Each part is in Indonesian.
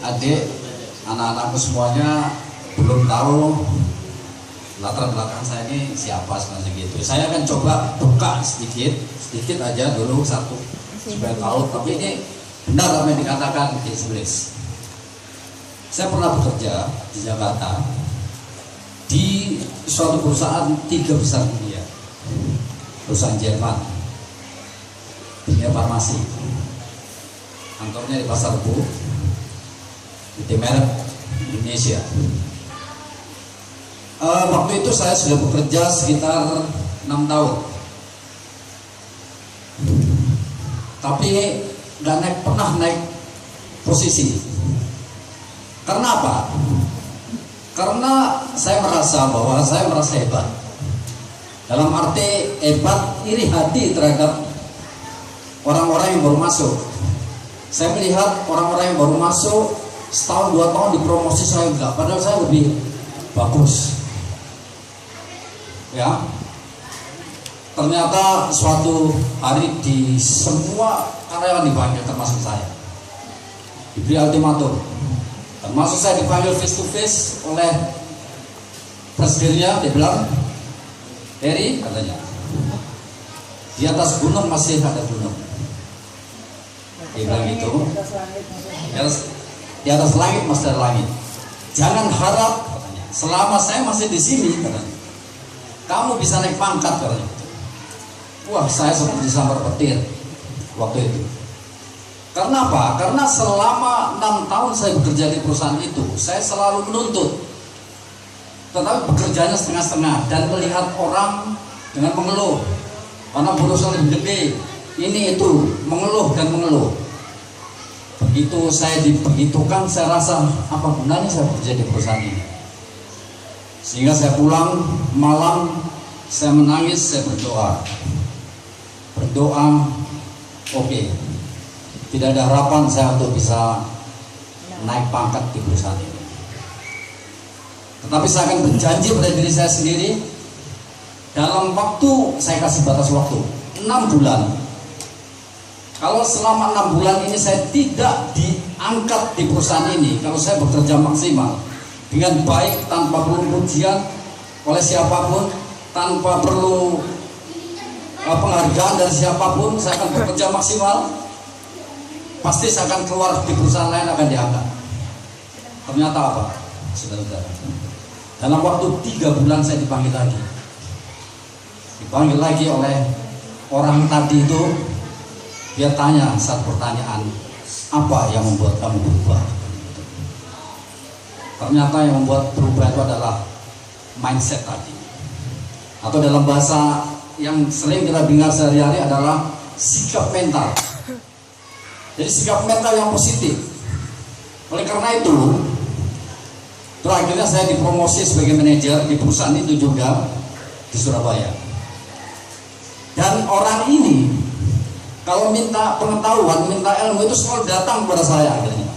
adik, anak-anakku semuanya belum tahu latar belakang saya ini siapa sebenarnya gitu. Saya akan coba buka sedikit aja dulu satu supaya tahu. Tapi ini benar apa yang dikatakan di Iblis. Saya pernah bekerja di Jakarta di suatu perusahaan 3 besar dunia, perusahaan Jerman, dunia farmasi. Kantornya di Pasar Rebo, di merek Indonesia. Waktu itu saya sudah bekerja sekitar 6 tahun, tapi nggak pernah naik posisi. Karena apa? Karena saya merasa bahwa saya merasa hebat. Dalam arti hebat, iri hati terhadap orang-orang yang baru masuk. Saya melihat orang-orang yang baru masuk setahun 2 tahun dipromosi, saya enggak, padahal saya lebih bagus. Ya, ternyata suatu hari di semua karyawan dipanggil, termasuk saya, diberi ultimatum, termasuk saya dipanggil face to face oleh presidennya. Dia bilang, Heri, katanya, di atas gunung masih ada gunung. Dia bilang gitu, di atas langit masih ada langit. Jangan harap, katanya, selama saya masih di sini, katanya, kamu bisa naik pangkat, katanya. Wah, saya seperti sambar petir waktu itu. Karena apa? Karena selama 6 tahun saya bekerja di perusahaan itu, saya selalu menuntut, tetapi bekerjanya setengah-setengah dan melihat orang dengan mengeluh. Karena perusahaan lebih gede, ini itu, mengeluh dan mengeluh. Begitu saya dibegitukan, saya rasa apa gunanya saya bekerja di perusahaan ini. Sehingga saya pulang malam, saya menangis, saya berdoa, oke, tidak ada harapan saya untuk bisa naik pangkat di perusahaan ini. Tetapi saya akan berjanji pada diri saya sendiri, dalam waktu, saya kasih batas waktu 6 bulan. Kalau selama 6 bulan ini saya tidak diangkat di perusahaan ini, kalau saya bekerja maksimal dengan baik, tanpa perlu pujian oleh siapapun, tanpa perlu penghargaan dari siapapun, saya akan bekerja maksimal, pasti saya akan keluar di perusahaan lain, akan diangkat. Ternyata apa, saudara-saudara? Dalam waktu 3 bulan saya dipanggil lagi oleh orang tadi itu. Dia tanya satu pertanyaan, apa yang membuat kamu berubah? Ternyata yang membuat berubah itu adalah mindset tadi, atau dalam bahasa yang sering kita dengar sehari-hari adalah sikap mental. Jadi sikap mental yang positif. Oleh karena itu, akhirnya saya dipromosi sebagai manajer di perusahaan itu juga di Surabaya. Dan orang ini kalau minta pengetahuan, minta ilmu itu selalu datang kepada saya akhirnya.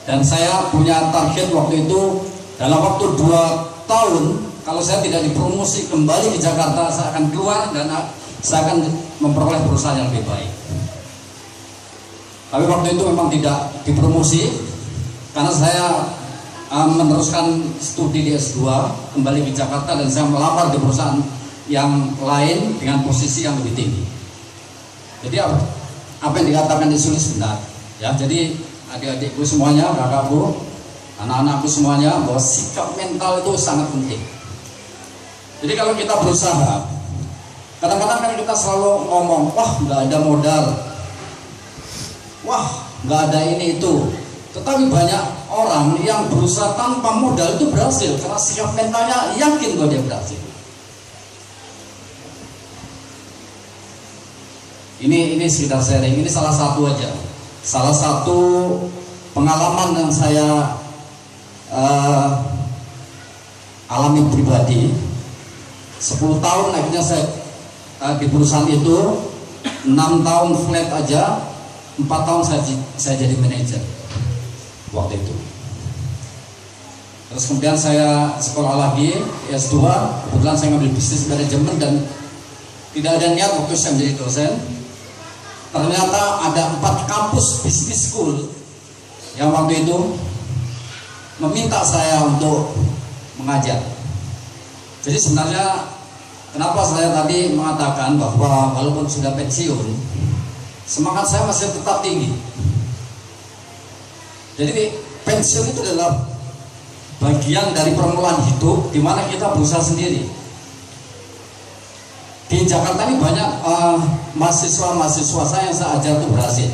Dan saya punya target waktu itu, dalam waktu 2 tahun, kalau saya tidak dipromosi kembali ke Jakarta, saya akan keluar dan saya akan memperoleh perusahaan yang lebih baik. Tapi waktu itu memang tidak dipromosi, karena saya meneruskan studi di S2, kembali ke Jakarta, dan saya melamar di perusahaan yang lain dengan posisi yang lebih tinggi. Jadi apa yang dikatakan disulis benar, ya. Jadi adik-adikku semuanya, kakakku, anak-anakku semuanya, bahwa sikap mental itu sangat penting. Jadi kalau kita berusaha, kadang-kadang kan kita selalu ngomong, wah nggak ada modal, wah nggak ada ini itu. Tetapi banyak orang yang berusaha tanpa modal itu berhasil, karena sikap mentalnya yakin bahwa dia berhasil. Ini sekitar sharing, ini salah satu aja, salah satu pengalaman yang saya alami pribadi. 10 tahun akhirnya saya di perusahaan itu, 6 tahun flat aja, 4 tahun saya jadi manajer waktu itu. Terus kemudian saya sekolah lagi S2, kebetulan saya ngambil bisnis manajemen dan tidak ada niat waktu saya menjadi dosen. Ternyata ada 4 kampus kampus Business School yang waktu itu meminta saya untuk mengajar. Jadi sebenarnya kenapa saya tadi mengatakan bahwa walaupun sudah pensiun, semangat saya masih tetap tinggi. Jadi pensiun itu adalah bagian dari permulaan hidup di mana kita berusaha sendiri. Di Jakarta ini banyak mahasiswa-mahasiswa saya yang saya ajar itu berhasil.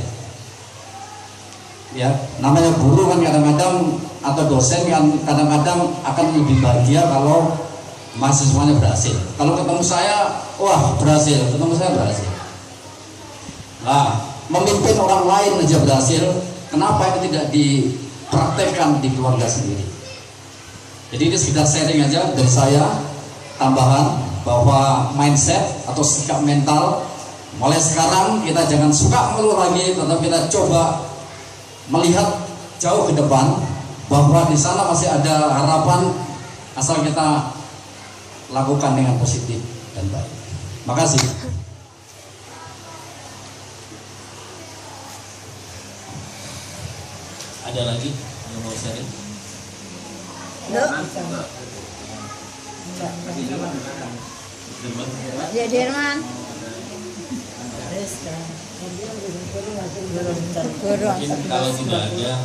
Ya, namanya guru kan kadang-kadang atau dosen kan kadang-kadang akan lebih bahagia kalau mahasiswanya berhasil. Kalau ketemu saya, wah berhasil, ketemu saya berhasil. Nah, memimpin orang lain aja berhasil, kenapa itu tidak dipraktekkan di keluarga sendiri? Jadi ini sekedar sharing aja dari saya, tambahan bahwa mindset atau sikap mental mulai sekarang kita jangan suka mengeluh lagi, tetapi kita coba melihat jauh ke depan bahwa di sana masih ada harapan asal kita lakukan dengan positif dan baik. Makasih. Ada lagi yang mau sharing? Ya Dirman. Mungkin kalau tidak ada,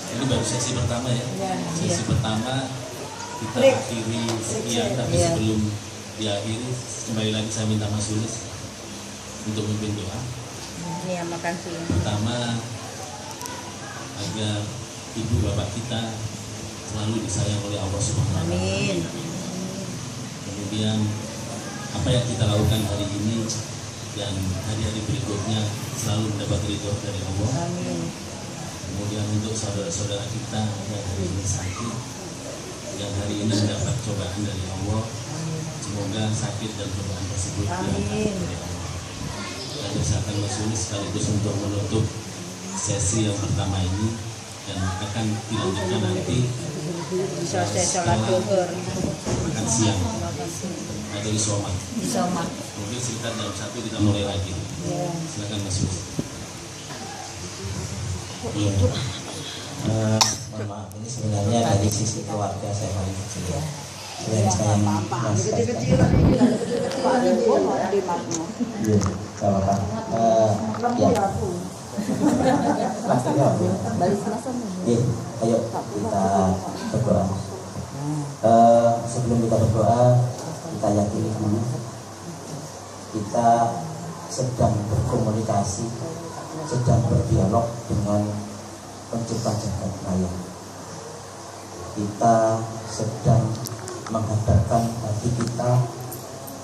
ini baru sesi pertama ya. Sesi pertama kita akhiri sekian, tapi sebelum diakhiri kembali lagi saya minta Mas Yulis untuk memimpin doa. Iya, makasih. Pertama, agar ibu bapak kita selalu disayang oleh Allah Subhanahu wa Ta'ala. Amin. Kemudian apa yang kita lakukan hari ini dan hari-hari berikutnya selalu mendapat ridho dari Allah. Amin. Kemudian untuk saudara-saudara kita yang hari ini sakit, yang hari ini mendapat cobaan dari Allah, semoga sakit dan cobaan tersebut diangkat dari Allah. Dan misalkan Mas Yulis sekaligus untuk menutup sesi yang pertama ini dan akan dilanjutkan nanti Selesai sholat zuhur. makan siang atau isoman. Mungkin sekitar jam 1 kita mulai lagi. Silakan Mas Yulis. Iya. Mohon maaf, ini sebenarnya dari sisi keluarga saya paling kecil. Selain saya mas iya, gak apa-apa. Ya. Pastinya apa? Iya, ayo kita berdoa. Sebelum kita berdoa, kita yakini dulu kita sedang berkomunikasi, sedang berdialog dengan pencipta jagat raya. Kita sedang menghadapkan hati kita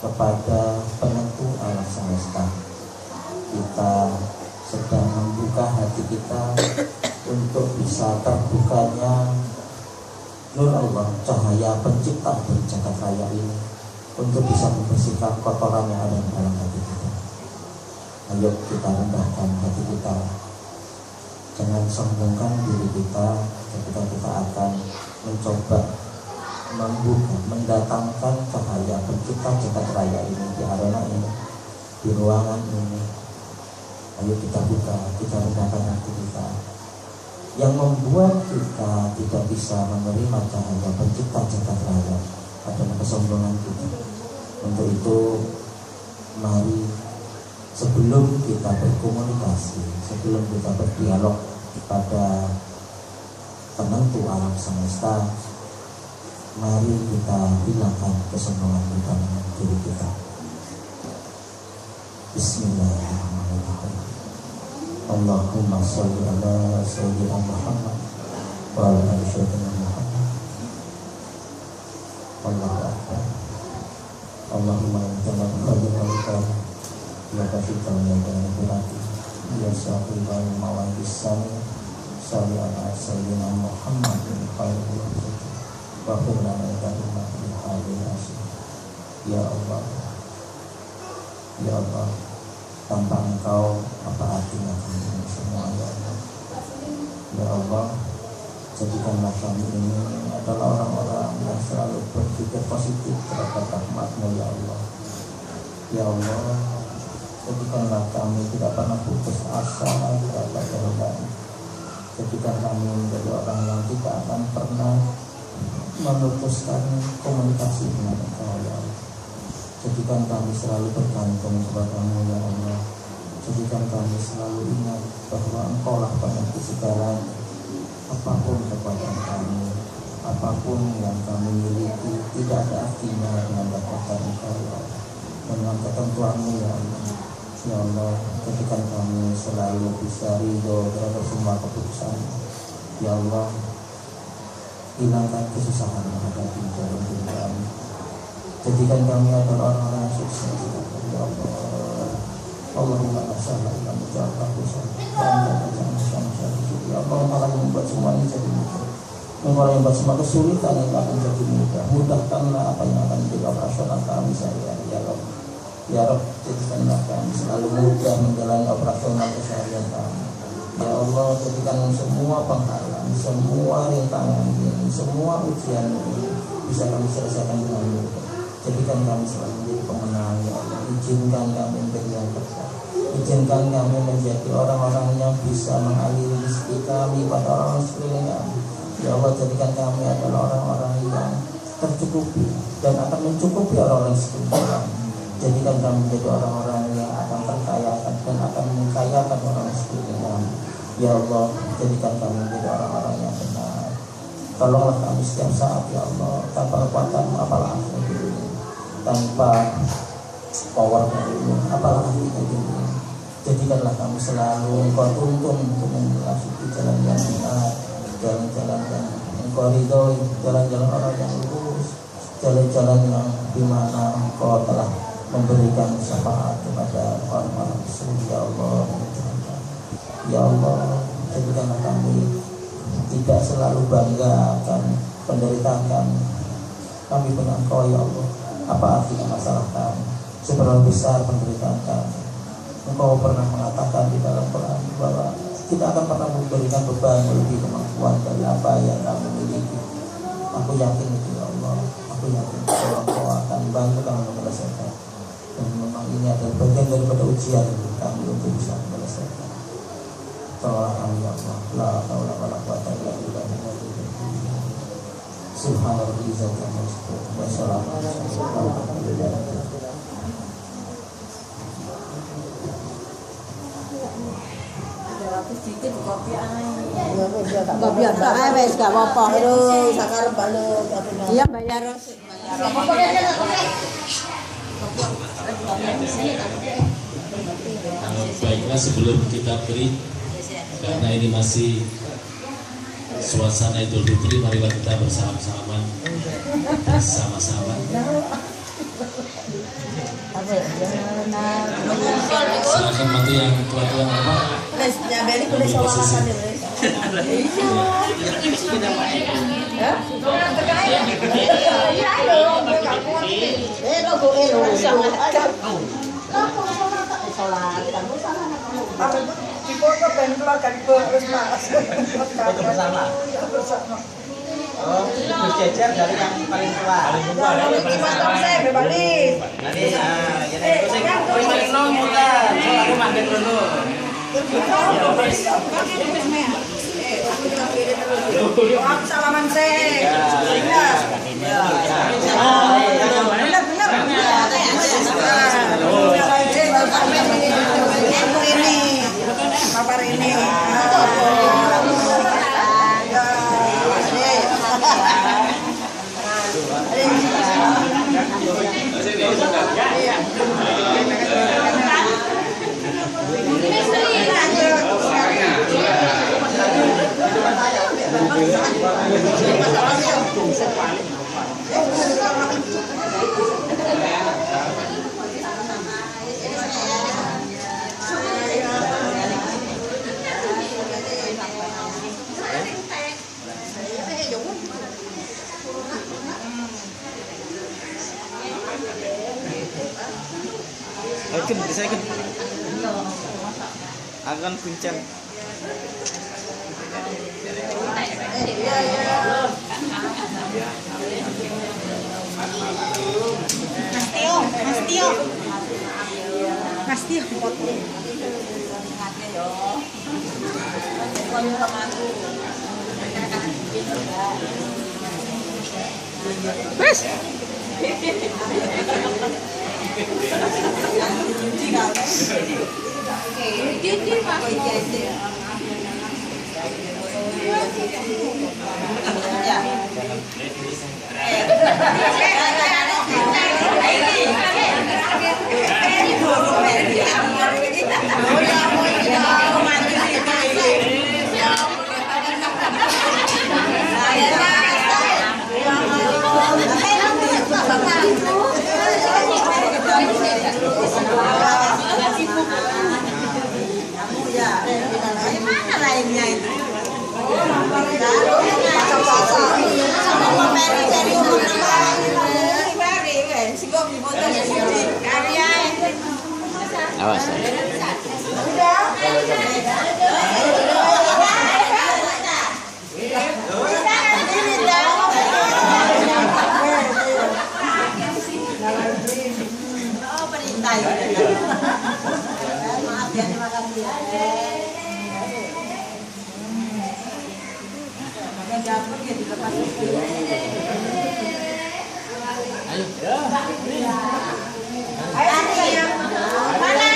kepada penentu alam semesta. Kita sedang membuka hati kita untuk bisa terbukanya nur Allah, cahaya pencipta dari jagat raya ini, untuk bisa membersihkan kotoran yang ada di dalam hati kita. Ayo kita rendahkan hati kita, jangan sombongkan diri kita ketika kita akan mencoba membuka, mendatangkan cahaya pencipta jagat raya ini di arena ini, di ruangan ini. Ayo kita buka, kita rendahkan hati kita. Yang membuat kita tidak bisa menerima cahaya pencipta jagat raya adalah kesombongan kita. Untuk itu, mari sebelum kita berkomunikasi, sebelum kita berdialog pada penentu alam semesta, mari kita hilangkan kesombongan di dalam diri kita. Bismillahirrahmanirrahim. Allahumma sholli ala sayyidina Muhammad wa ala ali sayyidina Muhammad. Allahu akbar. Allahumma inna khadimaka ya kasita ya kanati ya sahibul mawaqis sholli ala sayyidina Muhammad khairul wa qulana kadima fi hadhihi asyik. Ya Allah, ya Allah, tanpa Engkau apa artinya kami semua, ya Allah. Ya Allah, jadikanlah kami ini adalah orang-orang yang selalu berpikir positif terhadap rahmat-Mu, ya Allah. Ya Allah, Jadikanlah kami tidak pernah putus asa terhadap kehendak-Mu. Jadikan kami menjadi orang yang tidak akan pernah memutuskan komunikasi dengan Engkau, ya Allah. Jadikan kami selalu bergantung kepada-Mu, ya Allah. Jadikan kami selalu ingat bahwa Engkau lah penentu segalanya. Apapun kekuatan kami, apapun yang kami miliki, tidak ada artinya dengan kekuatan Engkau, ya Allah. Dengan ketentuan-Mu, ya Allah. Ya Allah, jadikan kami selalu bisa ridho terhadap semua keputusan. Ya Allah, hilangkan kesusahan yang ada di dalam diri kami. Jadikan kami adalah orang-orang yang sukses. Ya Allah, Allahumma as'alna ila mujabah usaha. Ya Allah, malah membuat semua ini jadi mudah. Engkau yang membuat semua kesulitan yang akan jadi mudah. Mudahkanlah apa yang akan menjadi operasional kami sehari-hari, ya Allah. Ya Rabb, jadikanlah kami selalu mudah menjalani operasional keseharian kami. Ya Allah, jadikan semua penghalang, semua rintangan ini, semua ujian ini bisa kami selesaikan dengan mudah. Jadikan kami selalu menjadi pemenang, ya Allah. Izinkan kami menjadi yang terbaik. Izinkan kami menjadi orang-orang yang bisa mengaliri rezeki kami pada orang-orang sekeliling kami. Ya Allah, jadikan kami adalah orang-orang yang tercukupi dan akan mencukupi orang-orang sekeliling kami. Jadikan kami menjadi orang-orang yang akan terkayakan dan akan mengkayakan orang sekeliling kami. Ya Allah, jadikan kami menjadi orang-orang yang benar. Tolonglah kami setiap saat, ya Allah. Tanpa kekuatan-Mu apalah artinya hidup ini. Tanpa power dari Mu apalah artinya hidup ini. Jadikanlah kami selalu Engkau tuntun untuk memasuki jalan yang benar, jalan-jalan yang Engkau ridhoi, jalan-jalan orang yang lurus, jalan-jalan yang dimana Engkau telah memberikan syafaat kepada orang-orang tersebut. Ya Allah, ya Allah, jadikanlah kami tidak selalu bangga akan penderitaan kami. Kami dengan Engkau, ya Allah. Apa artinya masalah kami? Seberapa besar penderitaan kami? Engkau pernah mengatakan di dalam Quran bahwa kita akan pernah memberikan beban lebih kemampuan dari apa yang kami miliki. Aku yakin itu, ya Allah. Aku yakin bahwa Engkau akan bantu kami menyelesaikan. Dan memang ini adalah bagian daripada ujian kami untuk bisa menyelesaikan. Tolonglah kami, ya Allah. La haula wala quwwata illa billah. Subhanallah, wa salamun alaihi. Enggak biar tak wes gak apa-apa. Terus sakarep balik. Iya bayar. Baiklah, sebelum kita beri, karena ini masih suasana Idul Fitri, marilah kita bersama-sama. Silakan bantu yang tua-tua apa? Nyabeli boleh sholawatan ya, Oh, berjejer dari yang paling tua. Nanti, yang paling long kita, aku makan dulu. Salaman sih. Ini. Bisa ikut. Akan kuncang. Mas Tio. Pasti aku potong. Mas. Mana lainnya itu? Awas. Maaf ya, terima kasih ya. Dapur ya dilepas. Ayo. Mana?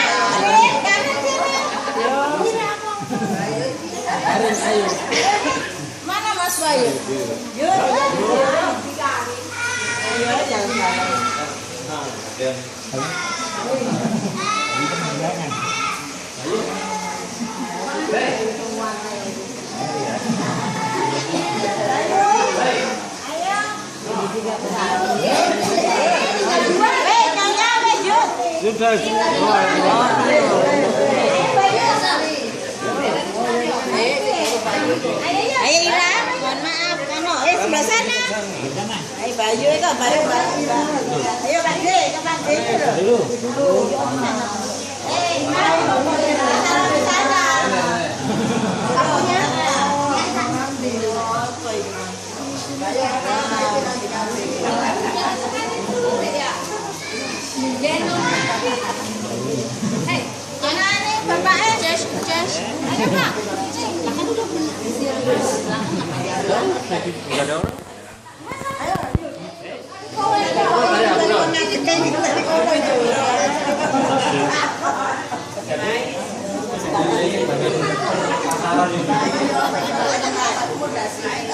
Ayo. Mana Mas Bayu? Yuk. Ayo jangan. Sudah. Ayo Ira, mohon maaf, sebelah sana. Ayo Bayu itu, Bayu. Ayo Bande, ke Bande dulu. Sana. Kamunya. Ayo Pak. Makan dulu. Enggak ada orang. Ayo.